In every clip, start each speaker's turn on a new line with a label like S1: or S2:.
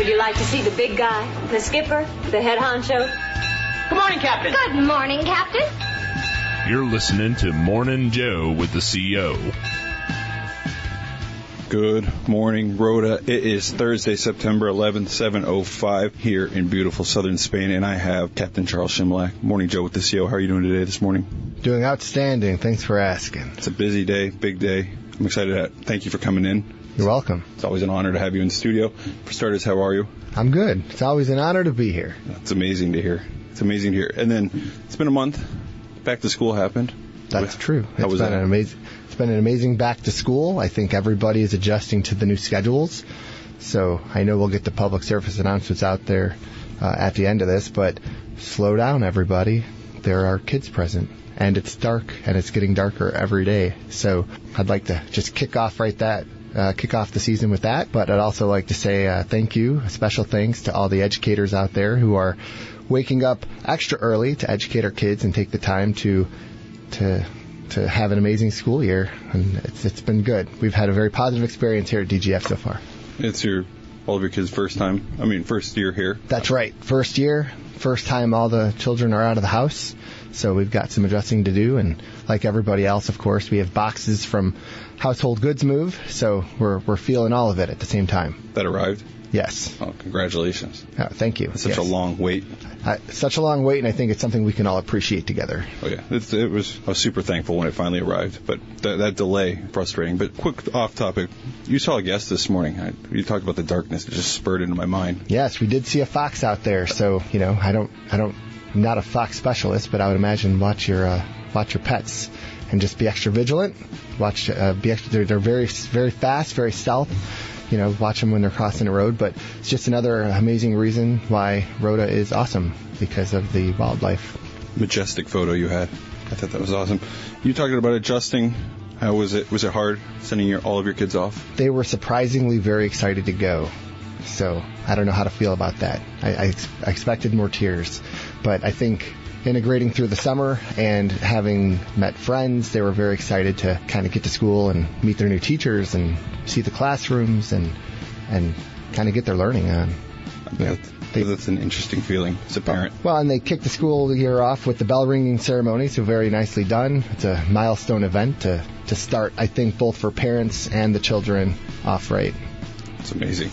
S1: Would you like to see the big guy, the skipper, the head honcho?
S2: Good morning, Captain.
S3: Good morning, Captain.
S4: You're listening to Morning Joe with the CO.
S5: Good morning, Rota. It is Thursday, September 11th, 7:05 here in beautiful southern Spain, and I have Captain Charles Chmielak. Morning, Joe with the CO. How are you doing today this morning?
S6: Doing outstanding. Thanks for asking.
S5: It's a busy day, big day. I'm excited. Thank you for coming in.
S6: You're welcome.
S5: It's always an honor to have you in the studio. For starters, how are you?
S6: I'm good. It's always an honor to be here.
S5: It's amazing to hear. It's amazing to hear. And then it's been a month. Back to school happened.
S6: That's true.
S5: How was that?
S6: It's been an amazing back to school. I think everybody is adjusting to the new schedules. So I know we'll get the public service announcements out there at the end of this, but slow down, everybody. There are kids present, and it's dark, and it's getting darker every day. So I'd like to just kick off the season with that, but I'd also like to say thank you, a special thanks to all the educators out there who are waking up extra early to educate our kids and take the time to have an amazing school year, and it's been good. We've had a very positive experience here at DGF so far.
S5: It's all of your kids' first year here.
S6: That's right. First year, first time all the children are out of the house, so we've got some adjusting to do, and like everybody else, of course, we have boxes from household goods move, so we're feeling all of it at the same time.
S5: That arrived?
S6: Yes.
S5: Oh, congratulations.
S6: Oh, thank you.
S5: It's such a long wait.
S6: Such a long wait, and I think it's something we can all appreciate together.
S5: Oh, yeah. I was super thankful when it finally arrived, but that delay, frustrating. But quick off topic, you saw a guest this morning. You talked about the darkness. It just spurred into my mind.
S6: Yes, we did see a fox out there, so, I'm not a fox specialist, but I would imagine watch your pets and just be extra vigilant. They're very, very fast, very stealth. Watch them when they're crossing the road, but it's just another amazing reason why Rota is awesome, because of the wildlife.
S5: Majestic photo you had. I thought that was awesome. You talking about adjusting. How was it? Was it hard sending all of your kids off?
S6: They were surprisingly very excited to go, so I don't know how to feel about that. I expected more tears, but I think integrating through the summer and having met friends, they were very excited to kind of get to school and meet their new teachers and see the classrooms and kind of get their learning on.
S5: That's an interesting feeling as a parent.
S6: Well, and they kicked the school year off with the bell ringing ceremony, so very nicely done. It's a milestone event to start, I think, both for parents and the children off right.
S5: It's amazing.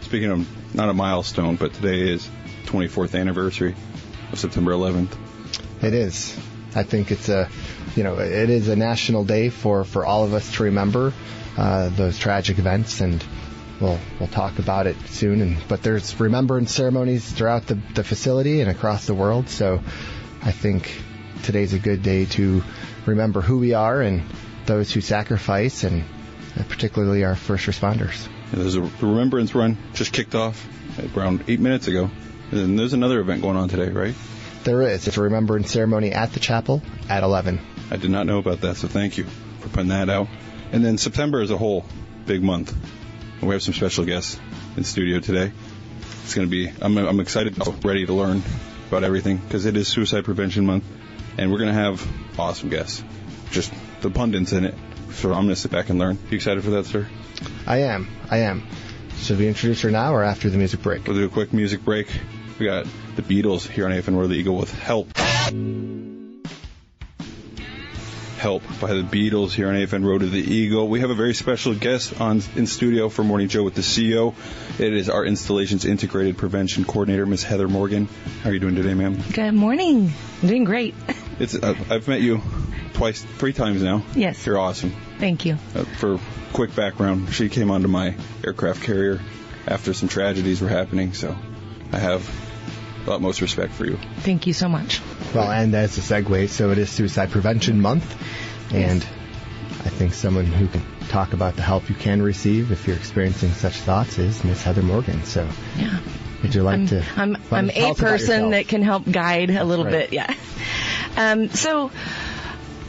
S5: Speaking of not a milestone, but today is 24th anniversary of September 11th.
S6: It is. I think it is a national day for all of us to remember those tragic events, and we'll talk about it soon. But there's remembrance ceremonies throughout the facility and across the world, so I think today's a good day to remember who we are and those who sacrifice, and particularly our first responders.
S5: Yeah, the Remembrance Run just kicked off around 8 minutes ago. And there's another event going on today, right?
S6: There is. It's a remembrance ceremony at the chapel at 11.
S5: I did not know about that, so thank you for putting that out. And then September as a whole, big month. We have some special guests in studio today. It's going to be, I'm excited, ready to learn about everything, because it is Suicide Prevention Month, and we're going to have awesome guests. Just the pundits in it. So I'm going to sit back and learn. You excited for that, sir?
S6: I am. Should we introduce her now or after the music break?
S5: We'll do a quick music break. We got the Beatles here on AFN Road the Eagle with Help. Help by the Beatles here on AFN Road to the Eagle. We have a very special guest in studio for Morning Joe with the CO. It is our Installations Integrated Prevention Coordinator, Ms. Heather Morgan. How are you doing today, ma'am?
S7: Good morning. I'm doing great.
S5: I've met you 3 times now.
S7: Yes.
S5: You're awesome.
S7: Thank you.
S5: For quick background, she came onto my aircraft carrier after some tragedies were happening, so I have the utmost respect for you.
S7: Thank you so much.
S6: Well, and as a segue, so it is Suicide Prevention Month, and yes, I think someone who can talk about the help you can receive if you're experiencing such thoughts is Miss Heather Morgan. So,
S7: yeah.
S6: Would you like to?
S7: I'm a person that can help guide a little bit. Yeah. So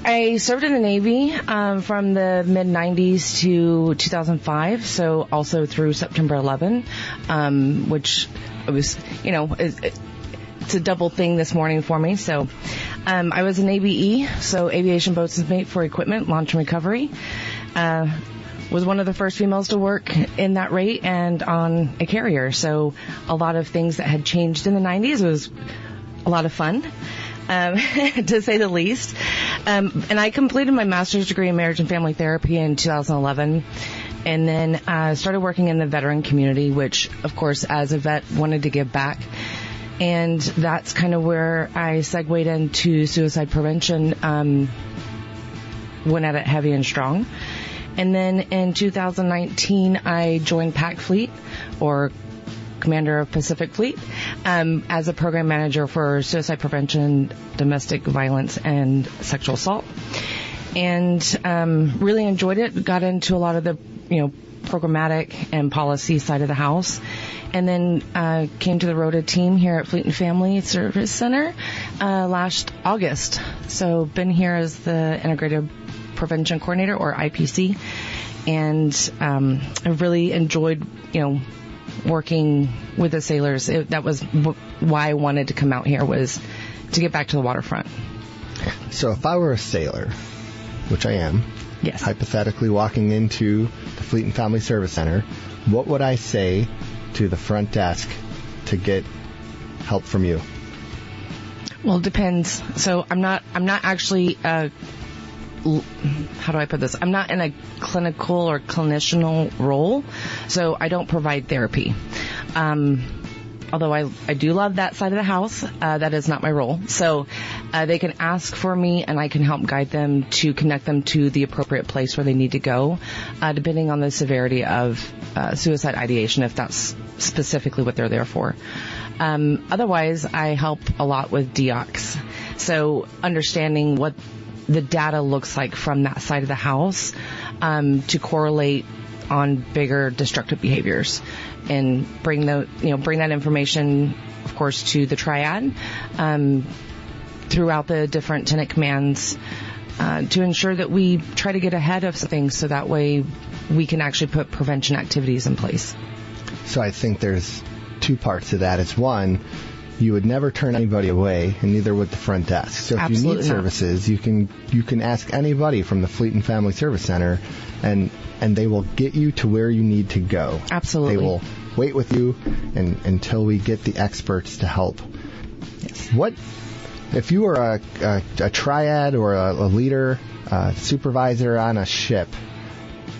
S7: I served in the Navy from the mid-'90s to 2005, so also through September 11, which was, it's a double thing this morning for me. So I was an ABE, so Aviation Boats and Mate for Equipment, Launch and Recovery. was one of the first females to work in that rate and on a carrier. So a lot of things that had changed in the 90s. It was a lot of fun, to say the least. And I completed my master's degree in marriage and family therapy in 2011. And then started working in the veteran community, which, of course, as a vet, wanted to give back. And that's kind of where I segued into suicide prevention, went at it heavy and strong. And then in 2019, I joined PAC Fleet, or Commander of Pacific Fleet, as a program manager for suicide prevention, domestic violence, and sexual assault. And really enjoyed it. Got into a lot of the, programmatic and policy side of the house. And then came to the Rota team here at Fleet and Family Service Center last August. So been here as the Integrated Prevention Coordinator, or IPC, and I've really enjoyed, working with the sailors. That was why I wanted to come out here, was to get back to the waterfront.
S6: So if I were a sailor, which I am,
S7: yes,
S6: hypothetically walking into the Fleet and Family Service Center, what would I say to the front desk to get help from you?
S7: Well, it depends. So I'm not actually how do I put this? I'm not in a clinical or clinicianal role, so I don't provide therapy. Although I do love that side of the house, that is not my role. So they can ask for me, and I can help guide them to connect them to the appropriate place where they need to go, depending on the severity of suicide ideation, if that's specifically what they're there for. Otherwise, I help a lot with DEOCs. So understanding what the data looks like from that side of the house to correlate on bigger destructive behaviors, and bring that information, of course, to the triad throughout the different tenant commands to ensure that we try to get ahead of things, so that way we can actually put prevention activities in place.
S6: So I think there's two parts to that. It's one, you would never turn anybody away, and neither would the front desk. So if
S7: Absolutely
S6: you need services, you can ask anybody from the Fleet and Family Service Center, and they will get you to where you need to go.
S7: Absolutely.
S6: They will wait with you until we get the experts to help.
S7: Yes.
S6: What if you were a triad or a leader, supervisor on a ship?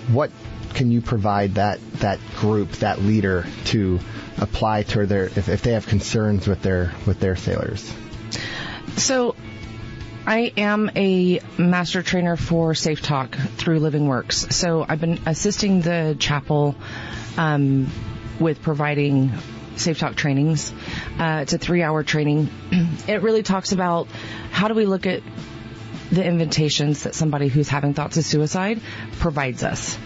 S6: What can you provide that group, that leader, to apply to their if they have concerns with their sailors? So
S7: I am a master trainer for Safe Talk through Living Works. So I've been assisting the chapel with providing Safe Talk trainings. It's a 3-hour training. It really talks about how do we look at the invitations that somebody who's having thoughts of suicide provides us.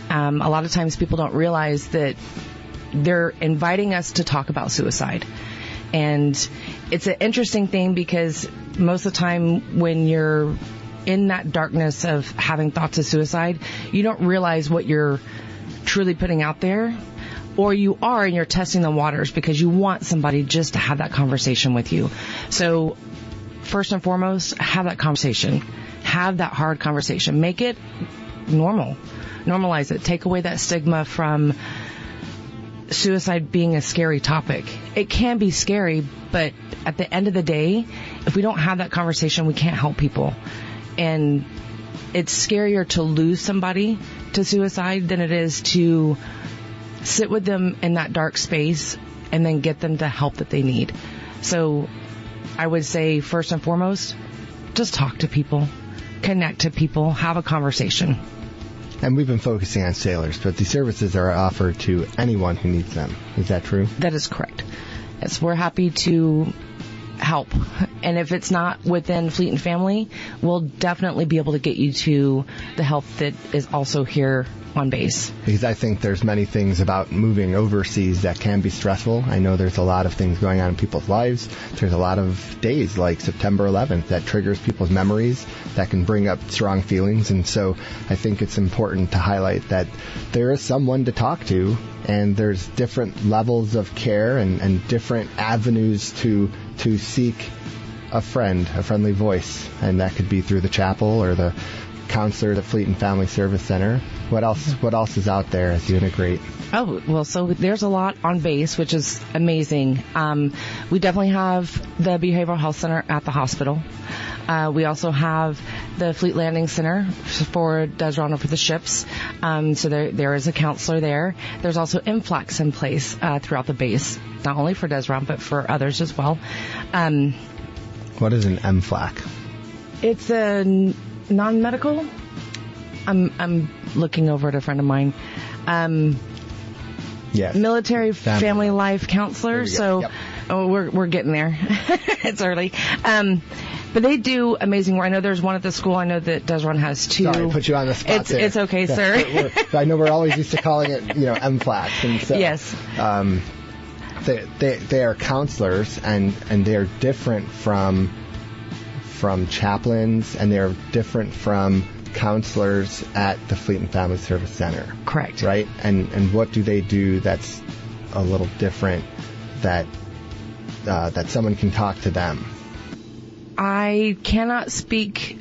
S7: A lot of times people don't realize that they're inviting us to talk about suicide. And it's an interesting thing, because most of the time when you're in that darkness of having thoughts of suicide, you don't realize what you're truly putting out there, or you are, and you're testing the waters because you want somebody just to have that conversation with you. So first and foremost, have that conversation. Have that hard conversation. Make it normal. Normalize it. Take away that stigma from suicide being a scary topic. It can be scary, but at the end of the day, if we don't have that conversation, we can't help people. And it's scarier to lose somebody to suicide than it is to sit with them in that dark space and then get them the help that they need. So I would say, first and foremost, just talk to people, connect to people, have a conversation.
S6: And we've been focusing on sailors, but these services are offered to anyone who needs them. Is that true?
S7: That is correct. Yes, we're happy to help. And if it's not within Fleet and Family, we'll definitely be able to get you to the help that is also here on base.
S6: Because I think there's many things about moving overseas that can be stressful. I know there's a lot of things going on in people's lives. There's a lot of days like September 11th that triggers people's memories, that can bring up strong feelings. And so I think it's important to highlight that there is someone to talk to, and there's different levels of care and different avenues to seek a friend, a friendly voice. And that could be through the chapel or the counselor at the Fleet and Family Service Center. What else is out there as you integrate?
S7: Oh, well, so there's a lot on base, which is amazing. We definitely have the Behavioral Health Center at the hospital. We also have the Fleet Landing Center for Desron for the ships. So there is a counselor there. There's also MFLACs in place throughout the base, not only for Desron, but for others as well.
S6: What is an MFLAC?
S7: It's a non-medical. I'm looking over at a friend of mine.
S6: Yes.
S7: Military family life counselor. So
S6: yep.
S7: We're getting there. It's early. But they do amazing work. I know there's one at the school. I know that Desron has two.
S6: Sorry, put you on the spot there.
S7: It's okay, sir.
S6: I know we're always used to calling it, MFLACs. And so,
S7: yes.
S6: They are counselors, and they're different from chaplains, and they're different from counselors at the Fleet and Family Service Center.
S7: Correct.
S6: Right? And what do they do that's a little different that someone can talk to them?
S7: I cannot speak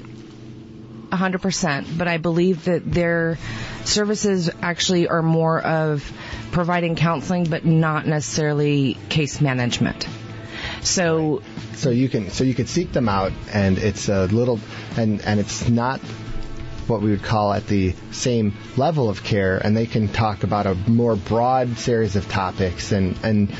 S7: 100%, but I believe that their services actually are more of providing counseling, but not necessarily case management. So you could seek them out, and it's a little, and it's not what we would call at the same level of care, and they can talk about a more broad series of topics, and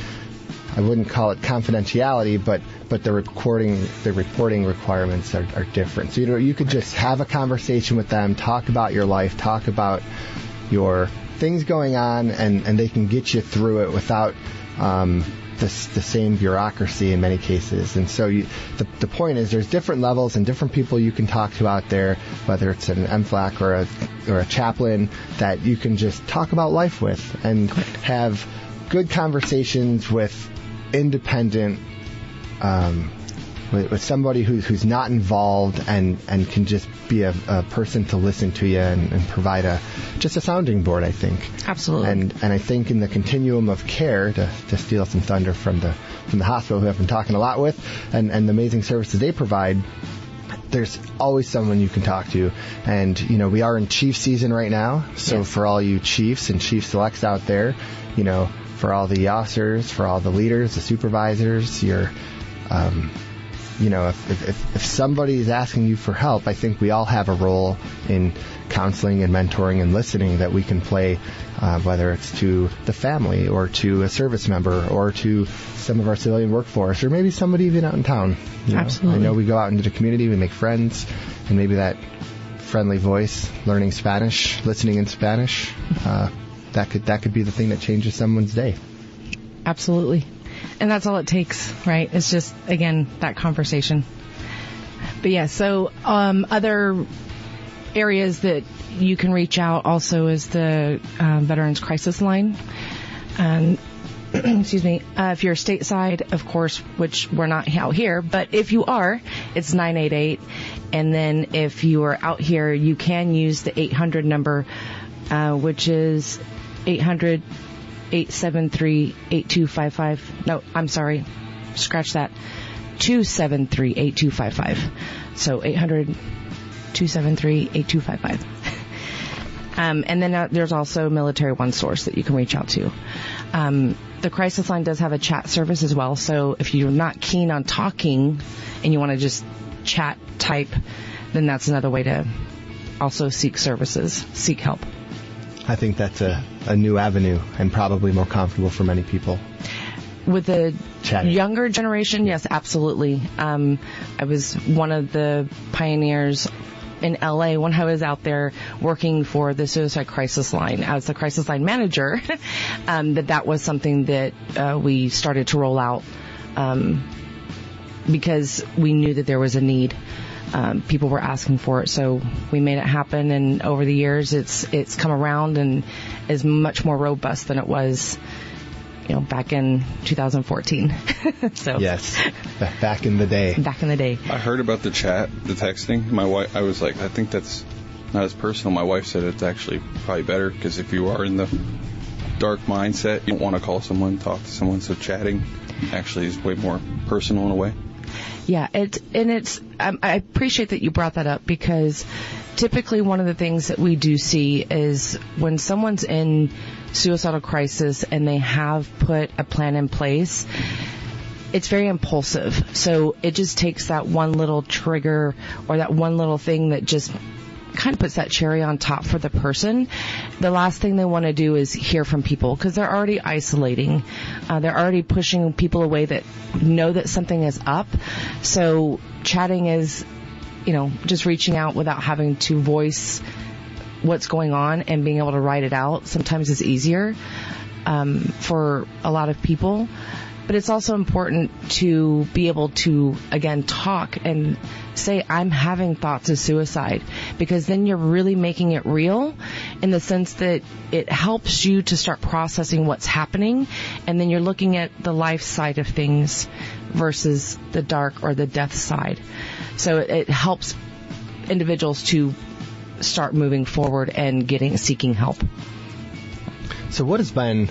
S7: I wouldn't call it confidentiality, but the reporting requirements are different. So you could just have a conversation with them, talk about your life, talk about your things going on, and they can get you through it without the same bureaucracy in many cases. And so the point is there's different levels and different people you can talk to out there, whether it's an MFLAC or a chaplain that you can just talk about life with and have good conversations with independent, with somebody who's not involved and can just be a person to listen to you and provide just a sounding board, I think. Absolutely.
S6: And I think in the continuum of care, to steal some thunder from the hospital, who I've been talking a lot with, and the amazing services they provide, there's always someone you can talk to. And, we are in chief season right now. So yes. For all you chiefs and chief selects out there, for all the officers, for all the leaders, the supervisors, if somebody is asking you for help, I think we all have a role in counseling and mentoring and listening that we can play, whether it's to the family or to a service member or to some of our civilian workforce or maybe somebody even out in town.
S7: Absolutely.
S6: I know we go out into the community, we make friends, and maybe that friendly voice, learning Spanish, listening in Spanish, that could be the thing that changes someone's day.
S7: Absolutely. And that's all it takes, right? It's just, again, that conversation. But yeah, so other areas that you can reach out also is the Veterans Crisis Line. And excuse me, if you're stateside, of course, which we're not out here, but if you are, it's 988. And then if you are out here, you can use the 800 number, which is 800-873-8255. No, I'm sorry. Scratch that. 273-8255. So 800-273-8255. And then there's also Military One Source that you can reach out to. The crisis line does have a chat service as well. So if you're not keen on talking and you want to just chat type, then that's another way to also seek services, seek help.
S6: I think that's a new avenue and probably more comfortable for many people.
S7: With the
S6: chatting.
S7: Younger generation, yes, absolutely. I was one of the pioneers in LA when I was out there working for the Suicide Crisis Line as the crisis line manager. that was something that we started to roll out because we knew that there was a need. People were asking for it, so we made it happen. And over the years, it's come around and is much more robust than it was, back in 2014. So
S6: yes, back in the day.
S7: Back in the day.
S5: I heard about the chat, the texting. My wife, I was like, I think that's not as personal. My wife said it's actually probably better because if you are in the dark mindset, you don't want to call someone, talk to someone. So chatting actually is way more personal in a way.
S7: Yeah, I appreciate that you brought that up, because typically one of the things that we do see is when someone's in suicidal crisis and they have put a plan in place, it's very impulsive. So it just takes that one little trigger or that one little thing that just kind of puts that cherry on top for the person. The last thing they want to do is hear from people, because they're already isolating. They're already pushing people away that know that something is up. So chatting is, just reaching out without having to voice what's going on and being able to write it out sometimes is easier for a lot of people. But it's also important to be able to, again, talk and say, I'm having thoughts of suicide, because then you're really making it real in the sense that it helps you to start processing what's happening, and then you're looking at the life side of things versus the dark or the death side. So it helps individuals to start moving forward and seeking help.
S6: So what has been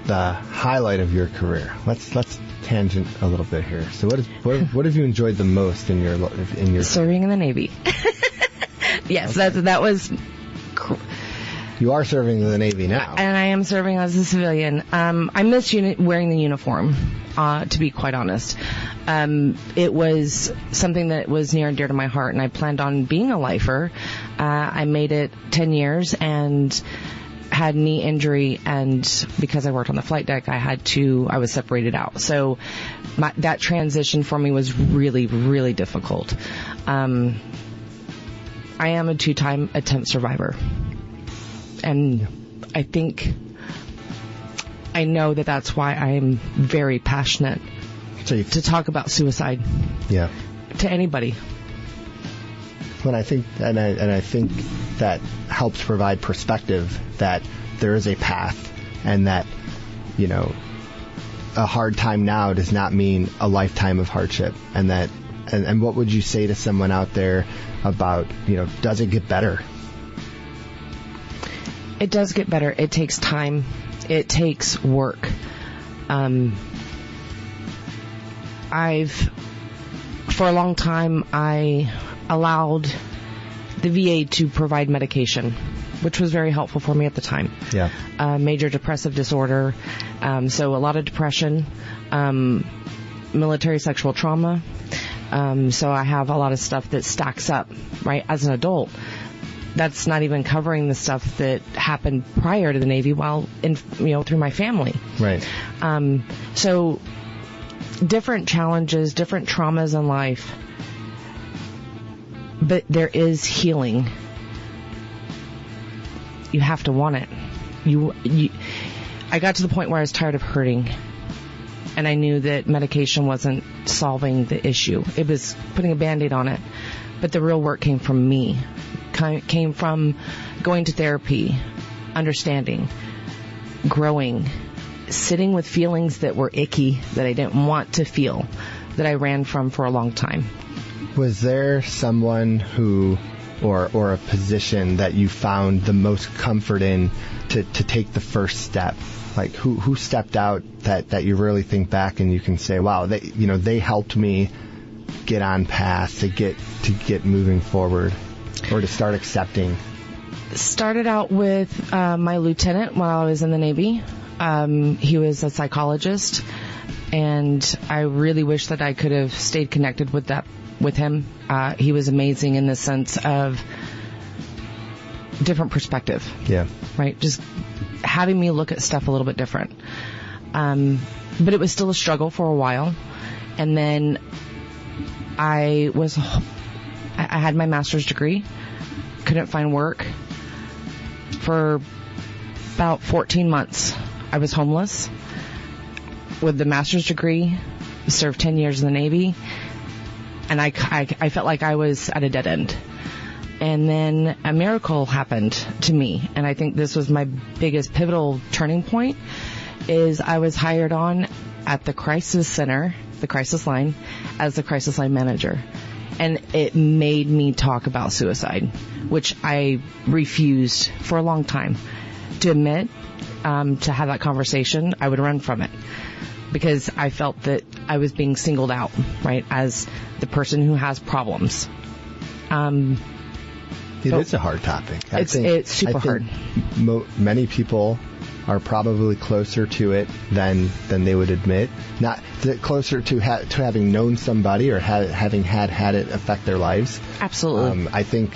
S6: the highlight of your career? Let's tangent a little bit here. So what have you enjoyed the most in your
S7: serving in the Navy? Yes, okay. that was.
S6: You are serving in the Navy now,
S7: and I am serving as a civilian. I miss wearing the uniform. To be quite honest, it was something that was near and dear to my heart, and I planned on being a lifer. I made it 10 years and had knee injury, and because I worked on the flight deck, I was separated out. So that transition for me was really, really difficult. I am a 2-time attempt survivor, and I know that that's why I'm very passionate to talk about suicide.
S6: Yeah.
S7: To anybody.
S6: Well, I think that helps provide perspective that there is a path, and that, a hard time now does not mean a lifetime of hardship. And what would you say to someone out there about, does it get better?
S7: It does get better. It takes time. It takes work. For a long time, I allowed the VA to provide medication, which was very helpful for me at the time.
S6: Yeah.
S7: Major depressive disorder, so a lot of depression, military sexual trauma. So I have a lot of stuff that stacks up, right, as an adult. That's not even covering the stuff that happened prior to the Navy through my family.
S6: Right.
S7: So different challenges, different traumas in life, but there is healing. You have to want it. I got to the point where I was tired of hurting, and I knew that medication wasn't solving the issue. It was putting a Band-Aid on it. But the real work came from me. Came from going to therapy, understanding, growing, sitting with feelings that were icky, that I didn't want to feel, that I ran from for a long time.
S6: Was there someone who, or a position that you found the most comfort in to take the first step? Like who stepped out that you really think back and you can say, wow, they helped me get on path to get moving forward, or to start accepting?
S7: Started out with my lieutenant while I was in the Navy. He was a psychologist, and I really wish that I could have stayed connected with him. He was amazing in the sense of different perspective.
S6: Yeah.
S7: Right? Just having me look at stuff a little bit different. But it was still a struggle for a while. And then I had my master's degree, couldn't find work. For about 14 months, I was homeless with the master's degree, served 10 years in the Navy, and I felt like I was at a dead end. And then a miracle happened to me, and I think this was my biggest pivotal turning point, is I was hired on at the crisis center, the crisis line, as the crisis line manager. And it made me talk about suicide, which I refused for a long time to admit, to have that conversation. I would run from it. because I felt that I was being singled out, right, as the person who has problems.
S6: It is a hard topic.
S7: It's super hard.
S6: Many people are probably closer to it than they would admit. Not closer to having known somebody or having had it affect their lives.
S7: Absolutely.
S6: I think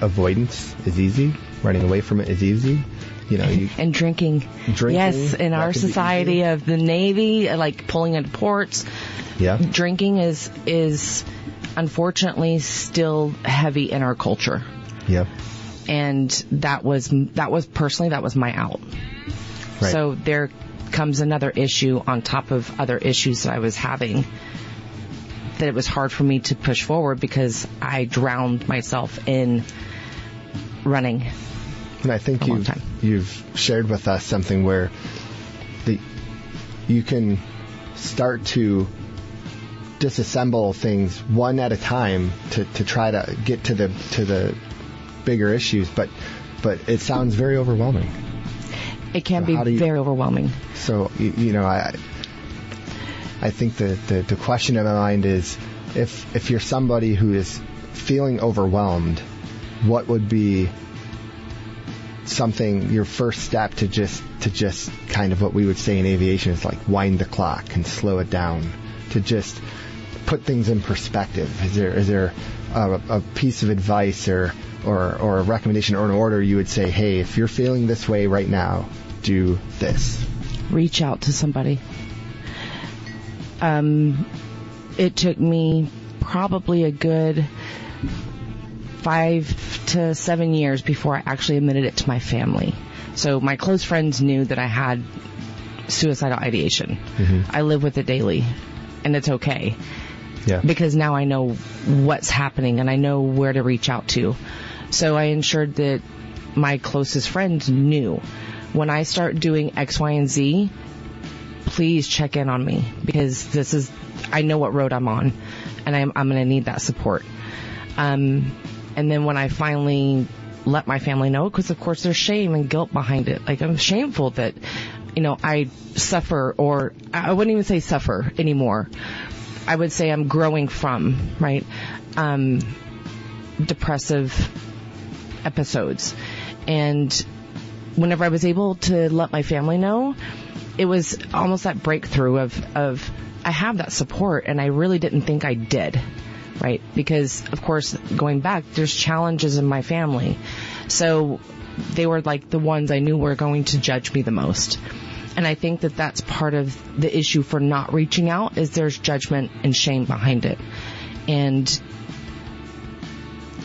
S6: avoidance is easy. Running away from it is easy. And
S7: drinking. Yes, in our society of the Navy, like pulling into ports.
S6: Yeah.
S7: Drinking is unfortunately still heavy in our culture.
S6: Yep.
S7: And that was my out.
S6: Right.
S7: So there comes another issue on top of other issues that I was having, that it was hard for me to push forward because I drowned myself in running.
S6: And I think you've shared with us something where you can start to disassemble things one at a time to try to get to the bigger issues, but it sounds very overwhelming.
S7: It can be very overwhelming.
S6: So I think the question in my mind is, if you're somebody who is feeling overwhelmed, what would be something, your first step to just kind of what we would say in aviation is like wind the clock and slow it down, to just put things in perspective? Is there a piece of advice or a recommendation or an order you would say, hey, if you're feeling this way right now, do this?
S7: Reach out to somebody. It took me probably a good 5 to 7 years before I actually admitted it to my family. So my close friends knew that I had suicidal ideation. Mm-hmm. I live with it daily, and it's okay.
S6: Yeah.
S7: Because now I know what's happening and I know where to reach out to. So I ensured that my closest friends knew, when I start doing X, Y, and Z, please check in on me, because I know what road I'm on, and I'm going to need that support. And then when I finally let my family know, because of course there's shame and guilt behind it. Like, I'm shameful that, I suffer, or I wouldn't even say suffer anymore. I would say I'm growing from, right, depressive episodes. And whenever I was able to let my family know, it was almost that breakthrough of I have that support, and I really didn't think I did, right? Because, of course, going back, there's challenges in my family. So they were like the ones I knew were going to judge me the most. And I think that that's part of the issue for not reaching out, is there's judgment and shame behind it. And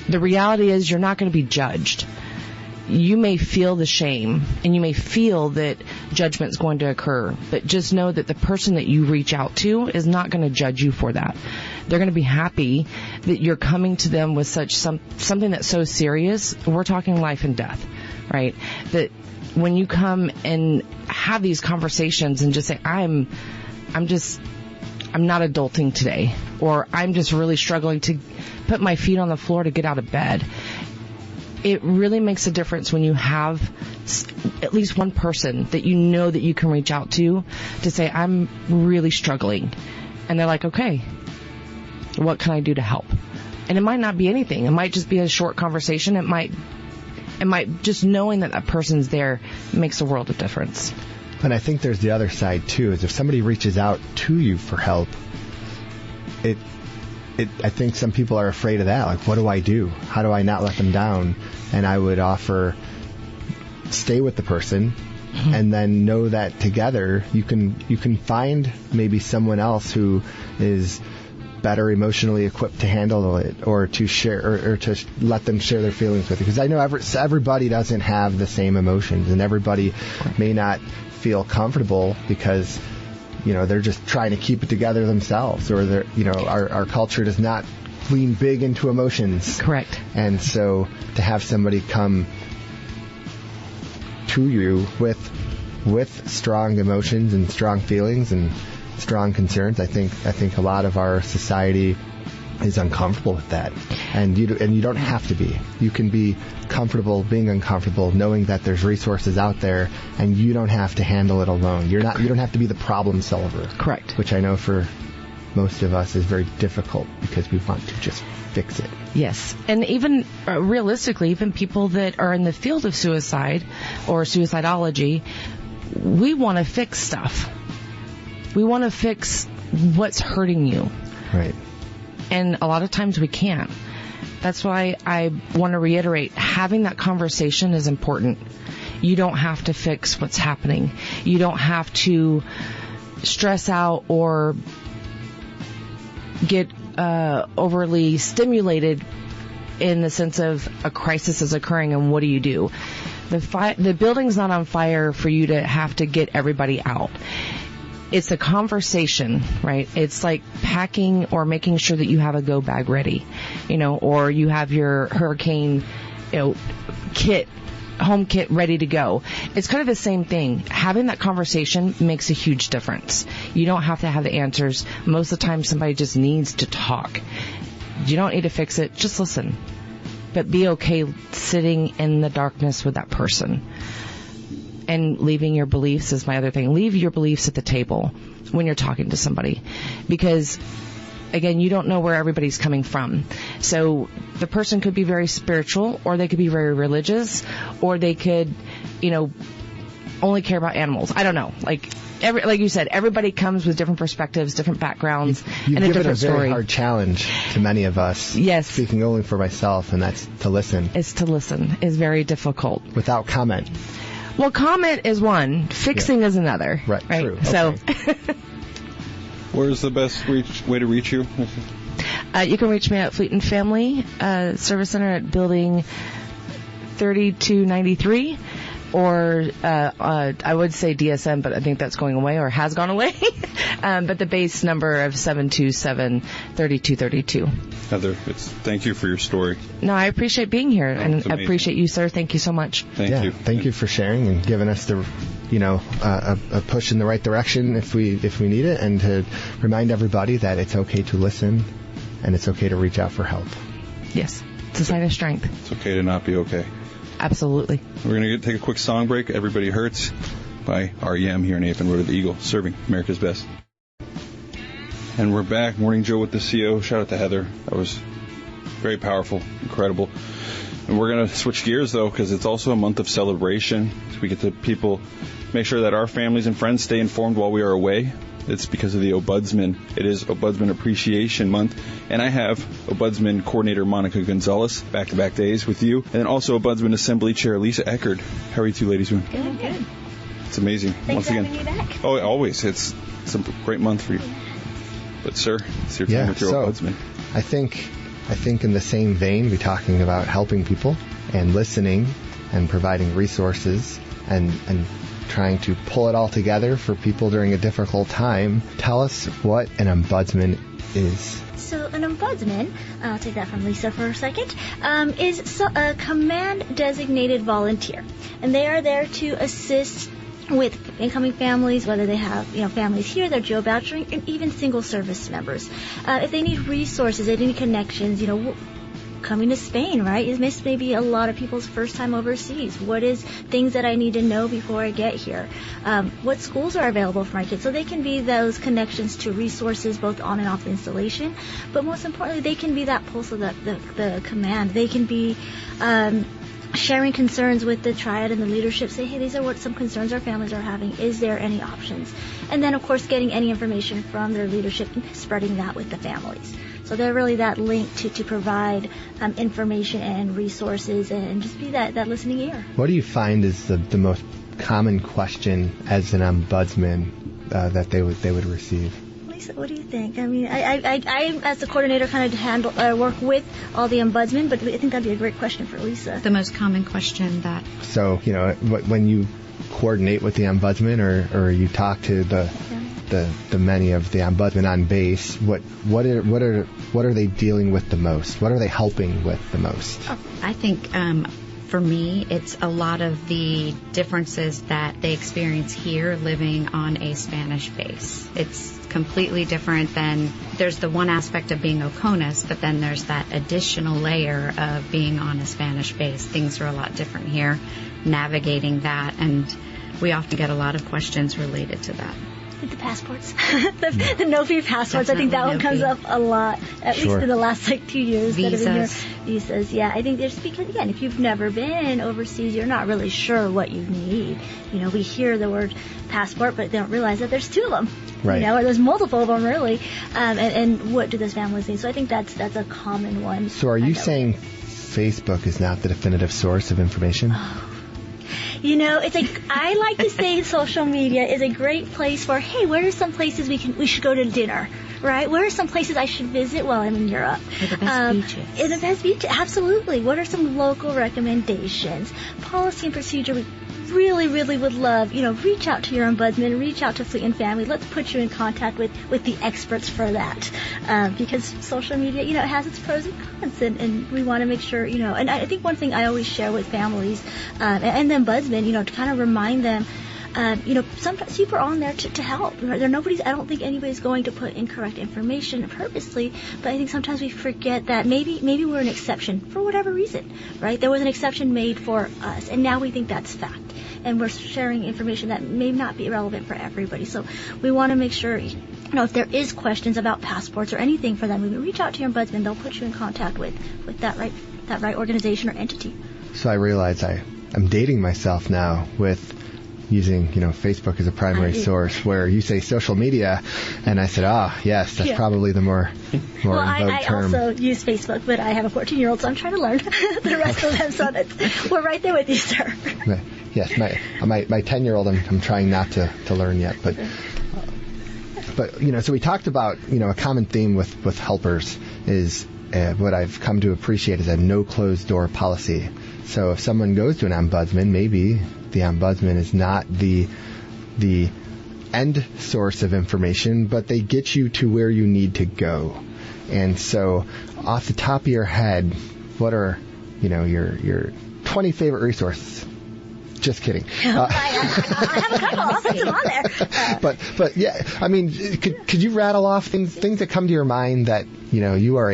S7: the reality is, you're not going to be judged. You may feel the shame, and you may feel that judgment's going to occur, but just know that the person that you reach out to is not going to judge you for that. They're going to be happy that you're coming to them with something that's so serious. We're talking life and death, right? That when you come and have these conversations and just say, I'm not adulting today, or I'm just really struggling to put my feet on the floor to get out of bed. It really makes a difference when you have at least one person that you know that you can reach out to say, I'm really struggling. And they're like, okay, what can I do to help? And it might not be anything. It might just be a short conversation. It might just knowing that person's there makes a world of difference.
S6: And I think there's the other side too, is if somebody reaches out to you for help, I think some people are afraid of that. Like, what do I do? How do I not let them down? And I would offer, stay with the person, mm-hmm. and then know that together you can find maybe someone else who is better emotionally equipped to handle it, or to share, or to let them share their feelings with you. Because I know everybody doesn't have the same emotions, and everybody may not feel comfortable because they're just trying to keep it together themselves, or our culture does not lean big into emotions.
S7: Correct.
S6: And so to have somebody come to you with strong emotions and strong feelings and strong concerns, I think a lot of our society is uncomfortable with that, and you don't have to be. You can be comfortable being uncomfortable, knowing that there's resources out there, and you don't have to handle it alone. You don't have to be the problem solver.
S7: Correct.
S6: Which I know for most of us is very difficult because we want to just fix it.
S7: Yes, and even realistically, even people that are in the field of suicide or suicidology, we want to fix stuff. We want to fix what's hurting you.
S6: Right.
S7: And a lot of times we can't. That's why I want to reiterate, having that conversation is important. You don't have to fix what's happening. You don't have to stress out or get overly stimulated in the sense of a crisis is occurring and what do you do? The building's not on fire for you to have to get everybody out. It's a conversation, right? It's like packing or making sure that you have a go bag ready, or you have your hurricane, kit, home kit ready to go. It's kind of the same thing. Having that conversation makes a huge difference. You don't have to have the answers. Most of the time somebody just needs to talk. You don't need to fix it. Just listen. But be okay sitting in the darkness with that person. And leaving your beliefs is my other thing. Leave your beliefs at the table when you're talking to somebody. Because, again, you don't know where everybody's coming from. So the person could be very spiritual, or they could be very religious, or they could, only care about animals. I don't know. Like you said, everybody comes with different perspectives, different backgrounds, and a different story.
S6: You've given a very hard challenge to many of us.
S7: Yes.
S6: Speaking only for myself, and that's to listen.
S7: It's to listen. It's very difficult.
S6: Without comment.
S7: Well, comment is one. Fixing is another.
S6: Right. True.
S7: So,
S5: where's the best way to reach you?
S7: You can reach me at Fleet and Family Service Center at Building 3293, or I would say DSM, but I think that's going away or has gone away. But the base number of 727-3232.
S5: Heather, thank you for your story.
S7: No, I appreciate being here, and I appreciate you, sir. Thank you so much.
S5: Thank you.
S6: Thank you for sharing and giving us the, a push in the right direction if we need it, and to remind everybody that it's okay to listen and it's okay to reach out for help.
S7: Yes, it's a sign of strength.
S5: It's okay to not be okay.
S7: Absolutely.
S5: We're going to take a quick song break. Everybody Hurts by REM here in AFN Road of the Eagle, serving America's best. And we're back. Morning Joe with the CO. Shout out to Heather. That was very powerful, incredible. And we're going to switch gears, though, because it's also a month of celebration. So we get to make sure that our families and friends stay informed while we are away. It's because of the Ombudsman. It is Ombudsman Appreciation Month. And I have Ombudsman Coordinator Monica Gonzalez, back-to-back days with you. And then also Ombudsman Assembly Chair Lisa Eckard. How are you two ladies doing?
S2: Good.
S5: It's amazing.
S2: Thanks for having me back.
S5: Oh, always. It's a great month for you. But, sir, it's your time with your Ombudsman.
S6: I think in the same vein, we're talking about helping people and listening and providing resources and trying to pull it all together for people during a difficult time. Tell us what an ombudsman is.
S2: So an ombudsman, I'll take that from Lisa for a second, is a command-designated volunteer. And they are there to assist with incoming families, whether they have families here, they're geo vouchering, and even single service members. If they need resources, they need connections, coming to Spain, right? This may be a lot of people's first time overseas. What is things that I need to know before I get here? What schools are available for my kids? So they can be those connections to resources both on and off the installation, but most importantly, they can be that pulse of the command. They can be sharing concerns with the triad and the leadership, say, hey, these are what some concerns our families are having. Is there any options? And then, of course, getting any information from their leadership and spreading that with the families. So they're really that link to provide information and resources and just be that listening ear. What
S6: do you find is the most common question as an ombudsman that they would receive?
S2: Lisa, what do you think? I mean, I as the coordinator kind of work with all the ombudsmen, but I think that'd be a great question for Lisa.
S3: The most common question that...
S6: So, when you coordinate with the ombudsman or you talk to the many of the ombudsmen on base, what are they dealing with the most? What are they helping with the most?
S3: I think for me, it's a lot of the differences that they experience here living on a Spanish base. It's completely different than, there's the one aspect of being Oconus, but then there's that additional layer of being on a Spanish base. Things are a lot different here, navigating that, and we often get a lot of questions related to that.
S2: The passports, the no-fee passports. Definitely, I think that one comes up a lot, at least in the last 2 years.
S3: Visas.
S2: That have been here. Visas, yeah. I think there's, because again, if you've never been overseas, you're not really sure what you need. We hear the word passport, but they don't realize that there's 2 of them.
S6: Right.
S2: Or there's multiple of them, really. And what do those families need? So I think that's a common one.
S6: So are you saying Facebook is not the definitive source of information?
S2: It's like, I like to say social media is a great place for, hey, where are some places we should go to dinner, right? Where are some places I should visit while I'm in Europe?
S3: Or the best beaches.
S2: In the best beaches, absolutely. What are some local recommendations? Policy and procedure, we really, really would love, reach out to your ombudsman, reach out to Fleet and Family. Let's put you in contact with the experts for that. Because social media, it has its pros and cons, and we want to make sure, and I think one thing I always share with families, and the ombudsman, to kind of remind them, sometimes people are on there to help. I don't think anybody's going to put incorrect information purposely, but I think sometimes we forget that maybe we're an exception for whatever reason, right? There was an exception made for us, and now we think that's fact. And we're sharing information that may not be relevant for everybody. So we want to make sure, if there is questions about passports or anything for them, we reach out to your ombudsman. They'll put you in contact with that right organization or entity.
S6: So I realize I'm dating myself now with using, Facebook as a primary source, where you say social media, and I said, yes, that's probably the more in vogue term.
S2: I also use Facebook, but I have a 14-year-old, so I'm trying to learn the rest of them. So we're right there with you, sir.
S6: Yes, my 10-year-old, I'm trying not to learn yet, but so we talked about, a common theme with helpers is what I've come to appreciate is a no closed door policy. So if someone goes to an ombudsman, maybe the ombudsman is not the end source of information, but they get you to where you need to go. And so off the top of your head, what are, your 20 favorite resources? Just kidding.
S2: I have a couple. I'll put them on there.
S6: But yeah, I mean, could you rattle off things that come to your mind that, you are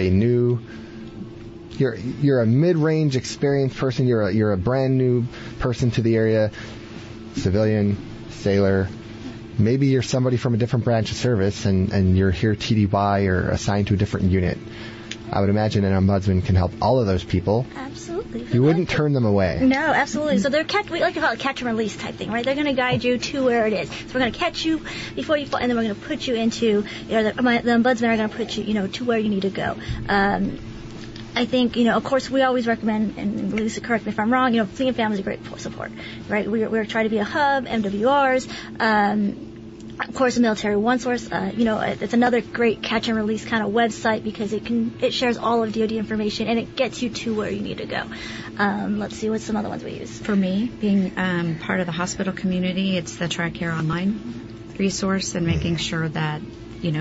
S6: you're a mid-range experienced person, you're a brand new person to the area, civilian, sailor, maybe you're somebody from a different branch of service and you're here TDY or assigned to a different unit. I would imagine an ombudsman can help all of those people.
S2: Absolutely.
S6: You wouldn't turn them away.
S2: No, absolutely. So we like to call it catch and release type thing, right? They're going to guide you to where it is. So we're going to catch you before you fall, and then we're going to put you into, the ombudsman are going to put you, to where you need to go. I think, of course, we always recommend, and Lisa, correct me if I'm wrong, Fleet and Family is a great support, right? We're trying to be a hub, MWRs, of course, a military one source, it's another great catch and release kind of website because it shares all of DoD information and it gets you to where you need to go. Let's see, what's some other ones we use?
S3: For me, being part of the hospital community, it's the TRICARE online resource and making sure that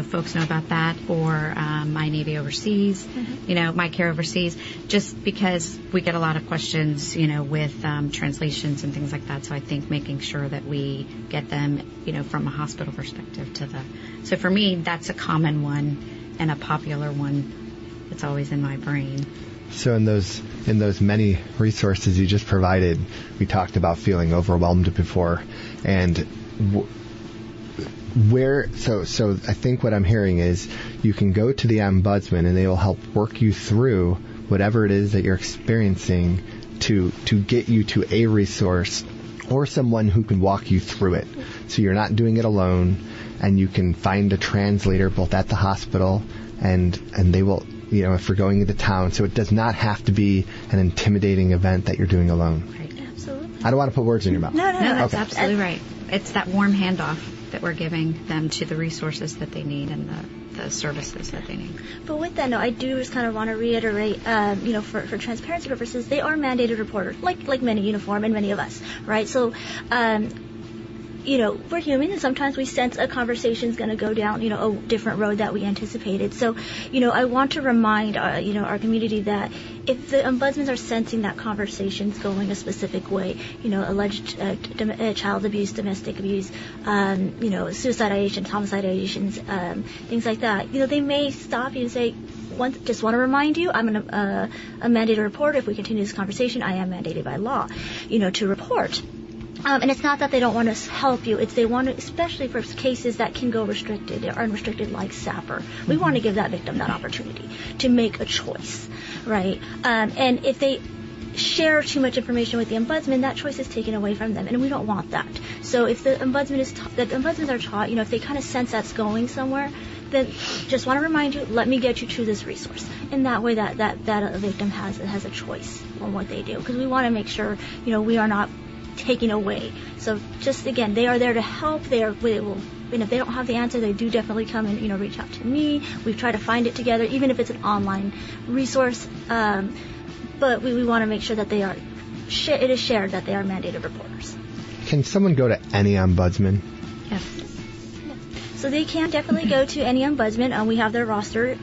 S3: folks know about that, or My Navy Overseas, My Care Overseas, just because we get a lot of questions, with translations and things like that. So I think making sure that we get them, from a hospital perspective so for me, that's a common one and a popular one that's always in my brain.
S6: So in those many resources you just provided, we talked about feeling overwhelmed before, and so I think what I'm hearing is you can go to the ombudsman and they will help work you through whatever it is that you're experiencing to get you to a resource or someone who can walk you through it. So you're not doing it alone, and you can find a translator both at the hospital and they will, if you're going into town. So it does not have to be an intimidating event that you're doing alone.
S2: Right. Absolutely.
S6: I don't want to put words in your mouth.
S3: No, that's absolutely right. It's that warm handoff that we're giving them to the resources that they need and the services that they need.
S2: But with that, I do just kind of want to reiterate, for transparency purposes, they are mandated reporters, like many uniform and many of us, right? So, we're human, and sometimes we sense a conversation is going to go down, a different road that we anticipated. So, I want to remind, our community that if the ombudsmen are sensing that conversation's going a specific way, alleged child abuse, domestic abuse, suicide ideations, homicide ideations, things like that, they may stop you and say, just want to remind you, I'm a mandated reporter. If we continue this conversation, I am mandated by law, to report. And it's not that they don't want to help you. It's they want to, especially for cases that can go restricted or unrestricted, like SAPR. We want to give that victim that opportunity to make a choice, right? And if they share too much information with the ombudsman, that choice is taken away from them, and we don't want that. So if the ombudsman ombudsmen are taught, if they kind of sense that's going somewhere, then just want to remind you, let me get you to this resource. And that way that a victim has a choice on what they do, because we want to make sure, we are not taking away. So just again, they are there to help. They will, and if they don't have the answer, they do definitely come and reach out to me. We try to find it together, even if it's an online resource. But we want to make sure that it is shared that they are mandated reporters.
S6: Can someone go to any ombudsman?
S2: Yes. So they can definitely go to any ombudsman. We have their roster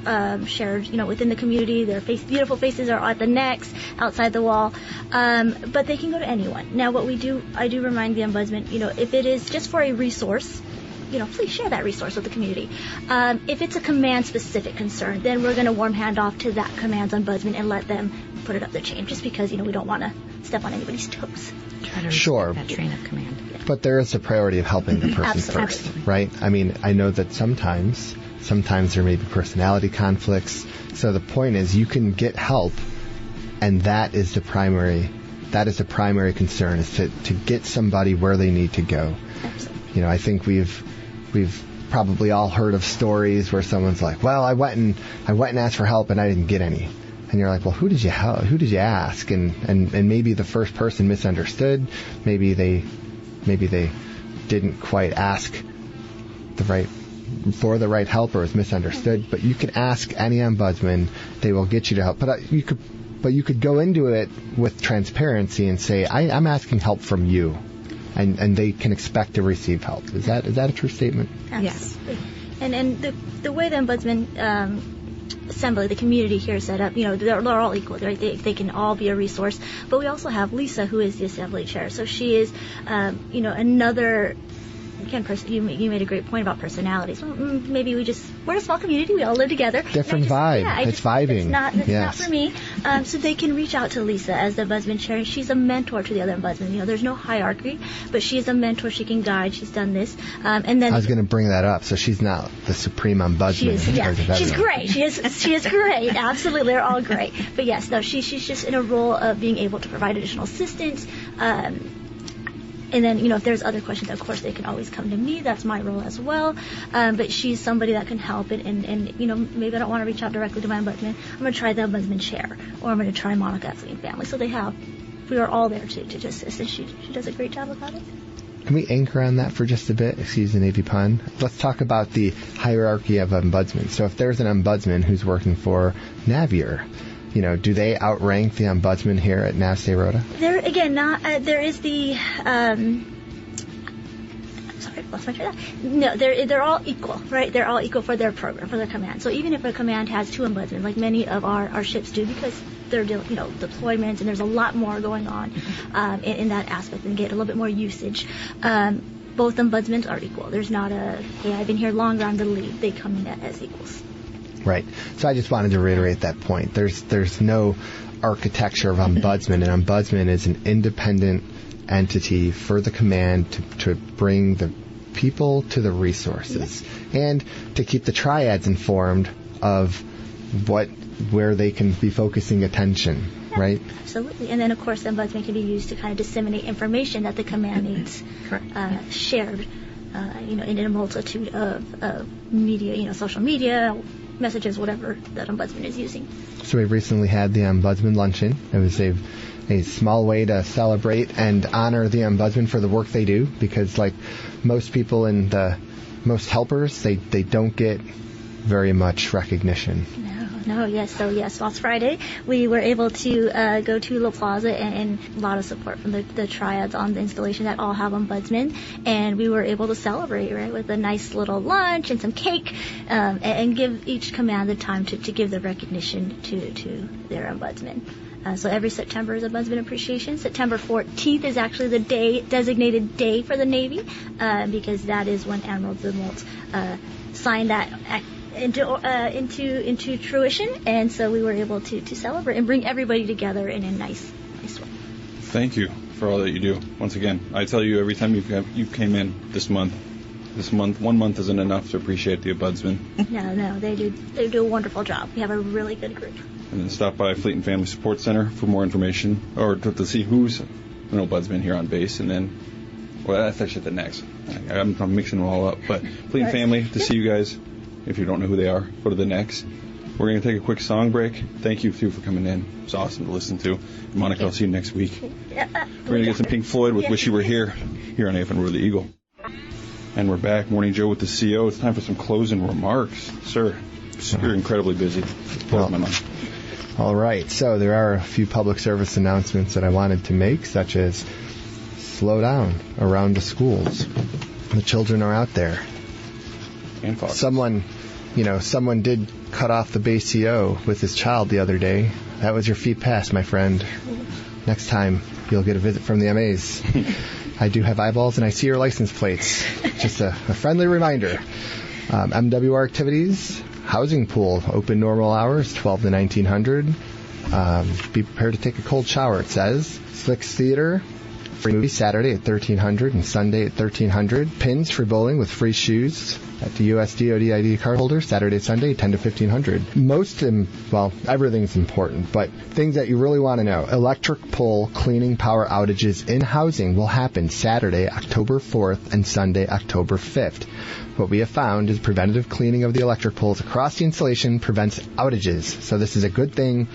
S2: shared, within the community. Their beautiful faces are at the necks, outside the wall. But they can go to anyone. Now, I do remind the ombudsman, if it is just for a resource, please share that resource with the community. If it's a command-specific concern, then we're going to warm hand off to that command's ombudsman and let them put it up the chain, just because, we don't want to step on anybody's toes.
S3: Try to
S6: sure.
S3: That train of command.
S6: But there is a priority of helping the person first, right? I mean, I know that sometimes there may be personality conflicts. So the point is, you can get help, and that is the primary concern, is to get somebody where they need to go.
S2: Absolutely.
S6: I think we've probably all heard of stories where someone's like, well, I went and asked for help and I didn't get any. And you're like, well, who did you ask? And maybe the first person misunderstood. Maybe they didn't quite ask for the right help, or was misunderstood. But you can ask any ombudsman; they will get you to help. But you could go into it with transparency and say, I'm asking help from you, and they can expect to receive help. Is that a true statement?
S2: Yes. And the way the ombudsman assembly, the community here is set up, they're all equal, right? They can all be a resource. But we also have Lisa, who is the assembly chair. So she is, another. Again, you made a great point about personalities. Well, maybe we're a small community. We all live together.
S6: Different vibe. It's vibing.
S2: It's not for me. So they can reach out to Lisa as the ombudsman chair. She's a mentor to the other ombudsman. There's no hierarchy, but she is a mentor. She can guide. She's done this. And then
S6: I was going to bring that up. So she's not the supreme ombudsman.
S2: She's great. She is great. Absolutely, they're all great. But yes, no, she's just in a role of being able to provide additional assistance. And then, if there's other questions, of course, they can always come to me. That's my role as well. But she's somebody that can help. And maybe I don't want to reach out directly to my ombudsman. I'm going to try the ombudsman chair, or I'm going to try Monica at Fleeing Family. So we are all there to assist, and she does a great job about it.
S6: Can we anchor on that for just a bit? Excuse the Navy pun. Let's talk about the hierarchy of ombudsmen. So if there's an ombudsman who's working for Navier, do they outrank the ombudsman here at NAVSTA Rota?
S2: There is the. Sorry, lost my train of thought. No, they're all equal, right? They're all equal for their program, for their command. So even if a command has two ombudsmen, like many of our ships do, because they're deployments and there's a lot more going on in that aspect, and get a little bit more usage. Both ombudsmen are equal. There's not hey, I've been here longer, I'm the lead. They come in as equals.
S6: Right. So I just wanted to reiterate that point. There's no architecture of ombudsman. An ombudsman is an independent entity for the command to bring the people to the resources, and to keep the triads informed of where they can be focusing attention.
S2: Yeah,
S6: right?
S2: Absolutely. And then, of course, the ombudsman can be used to kind of disseminate information that the command needs shared, in a multitude of media, social media, messages, whatever that ombudsman is using.
S6: So we recently had the Ombudsman Luncheon. It was a small way to celebrate and honor the ombudsman for the work they do, because like most people most helpers, they don't get very much recognition.
S2: No, yes. So, yes, last Friday we were able to go to La Plaza, and a lot of support from the triads on the installation that all have ombudsmen. And we were able to celebrate, right, with a nice little lunch and some cake, and give each command the time to give the recognition to their ombudsman. So every September is Ombudsman Appreciation. September 14th is actually the designated day for the Navy, because that is when Admiral Zumwalt signed that into fruition, and so we were able to celebrate and bring everybody together in a nice way.
S5: Thank you for all that you do. Once again, I tell you every time you came in this month, 1 month isn't enough to appreciate the ombudsman.
S2: No, they do a wonderful job. We have a really good group.
S5: And then stop by Fleet and Family Support Center for more information, or to see who's an ombudsman here on base, and then, well, that's actually the next. I'm mixing them all up, but Fleet and Family, to see you guys. If you don't know who they are, go to the next. We're going to take a quick song break. Thank you, too, for coming in. It was awesome to listen to. Monica, I'll see you next week. We're going to get some Pink Floyd with Wish You Were Here on AFN Roar the Eagle. And we're back. Morning Joe with the CO. It's time for some closing remarks. Sir, you're incredibly busy. Blows my mind.
S6: All right. So there are a few public service announcements that I wanted to make, such as slow down around the schools. The children are out there.
S5: And Fox.
S6: Someone did cut off the base CO with his child the other day. That was your feet pass, my friend. Next time, you'll get a visit from the MAs. I do have eyeballs, and I see your license plates. Just a friendly reminder. MWR activities, housing pool, open normal hours, 12 to 1900. Be prepared to take a cold shower, it says. Slicks Theater, free movie Saturday at 1300 and Sunday at 1300. Pins for bowling with free shoes at the U.S. DoD ID card holder Saturday, Sunday, 10 to 1500. Everything's important, but things that you really want to know. Electric pole cleaning power outages in housing will happen Saturday, October 4th and Sunday, October 5th. What we have found is preventative cleaning of the electric poles across the installation prevents outages. So this is a good thing.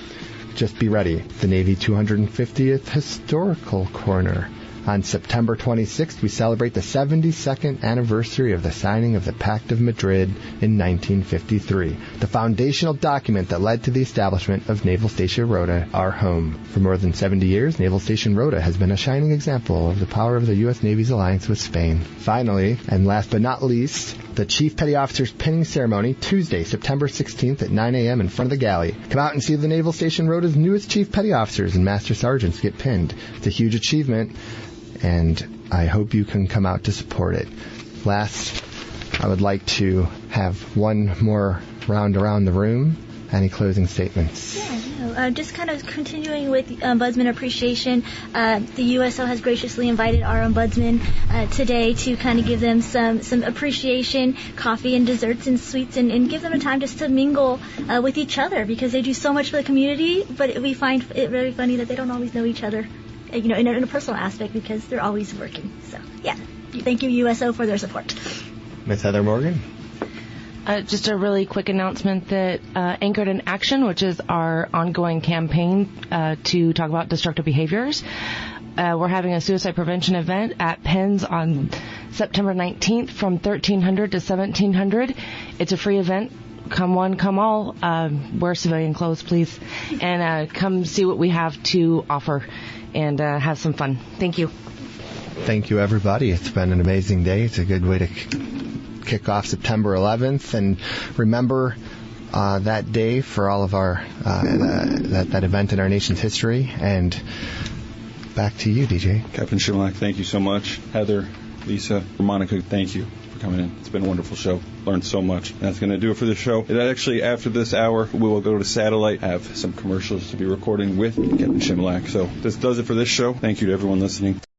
S6: Just be ready. The Navy 250th Historical Corner. On September 26th, we celebrate the 72nd anniversary of the signing of the Pact of Madrid in 1953, the foundational document that led to the establishment of Naval Station Rota, our home. For more than 70 years, Naval Station Rota has been a shining example of the power of the U.S. Navy's alliance with Spain. Finally, and last but not least, the Chief Petty Officer's pinning ceremony, Tuesday, September 16th at 9 a.m. in front of the galley. Come out and see the Naval Station Rota's newest Chief Petty Officers and Master Sergeants get pinned. It's a huge achievement, and I hope you can come out to support it. Last, I would like to have one more round around the room. Any closing statements?
S2: Just kind of continuing with Ombudsman Appreciation, the USO has graciously invited our Ombudsman today to kind of give them some appreciation, coffee and desserts and sweets, and give them a time just to mingle with each other, because they do so much for the community, but we find it very funny that they don't always know each other, in a personal aspect, because they're always working. So, thank you, USO, for their support.
S6: Ms. Heather Morgan?
S7: Just a really quick announcement that Anchored in Action, which is our ongoing campaign to talk about destructive behaviors, we're having a suicide prevention event at Penn's on September 19th from 1300 to 1700. It's a free event. Come one, come all. Wear civilian clothes, please. And come see what we have to offer and have some fun. Thank you.
S6: Thank you, everybody. It's been an amazing day. It's a good way to kick off September 11th, and remember that day for all of our that event in our nation's history. And back to you, DJ.
S5: Captain Chmielak, thank you so much. Heather, Lisa, Monica, thank you for coming in. It's been a wonderful show. Learned so much. And that's going to do it for the show. And actually, after this hour, we will go to satellite, have some commercials to be recording with Captain Chmielak. So this does it for this show. Thank you to everyone listening.